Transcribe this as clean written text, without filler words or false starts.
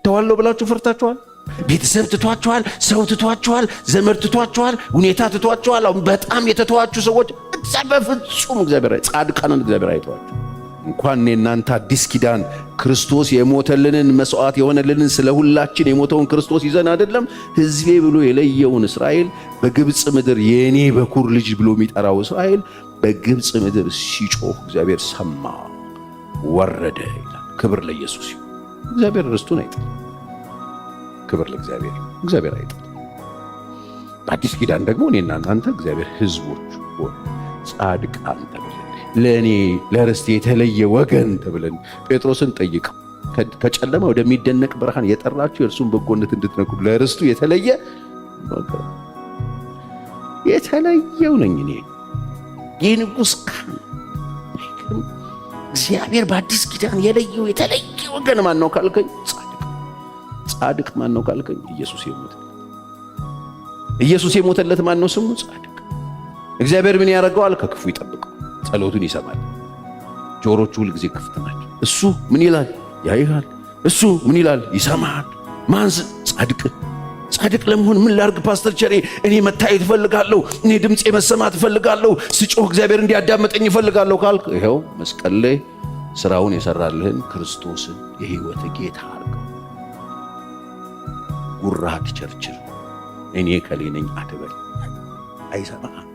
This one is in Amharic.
ተዋለው ብላችሁ ፈርታችኋል። ቤተሰብ ትቷችኋል፣ ሰው ትቷችኋል፣ ዘመድ ትቷችኋል፣ ሁኔታ ትቷችኋል። አሁን በጣም የተተዋችሁ ሰዎች በፍጹም እግዚአብሔር ጻድቃንን እግዚአብሔር አይተዋችሁ። እንኳን እናንተ አዲስ ኪዳን ክርስቶስ የሞተልንን መስዋዕት የሆነልንን ስለ ሁላችን የሞተውን ክርስቶስ ይዘን አይደለም ሕዝቤ ብሎ የለየውን እስራኤል በግብጽ ምድር የኔ በኩር ልጅ ብሎ የሚጠራው እስራኤል በግብጽ ምድር ሲጮህ እግዚአብሔር ሰማ፣ ወረደ ይላል። ክብር ለኢየሱስ ይሁን። እግዚአብሔር ርስቱን አይጥልም። ክብር ለእግዚአብሔር። እግዚአብሔር አይጥልም። በአዲስ ኪዳን ደግሞ እኔና እናንተ እግዚአብሔር ሕዝቦች ሆን ጻድቃን ተብለን ለእኔ ለርስቴ የተለየ ወገን ተብለን ጴጥሮስን ጠይቀው ከጨለማ ወደሚደነቅ ብርሃን የጠራችሁ የእርሱን በጎነት እንድትነግሩ ለርስቱ የተለየ ወገን የተለየው ነኝ እኔ የንጉሥ ካህን። እግዚአብሔር በአዲስ ኪዳን የለየው የተለየ ወገን ማን ነው ካልከኝ፣ ጻድቅ ማን ነው ካልከኝ፣ ኢየሱስ የሞተለት ማን ነው ስሙ? ጻድቅ። እግዚአብሔር ምን ያደርገዋል? ከክፉ ይጠብቀው፣ ጸሎቱን ይሰማል። ጆሮቹ ሁል ጊዜ ክፍት ናቸው። እሱ ምን ይላል? ያይሃል። እሱ ምን ይላል? ይሰማሃል። ማን? ጻድቅ። ጻድቅ ለመሆን ምን ላርግ ፓስተር ቸሬ? እኔ መታየት እፈልጋለሁ፣ እኔ ድምፄ መሰማት እፈልጋለሁ፣ ስጮህ እግዚአብሔር እንዲያዳምጠኝ እፈልጋለሁ ካልክ ይኸው መስቀል ላይ ስራውን የሰራልህን ክርስቶስን የሕይወት ጌታ አድርገው። ጉራ አትቸርችር፣ እኔ ከሌ ነኝ አትበል። አይሰማህም።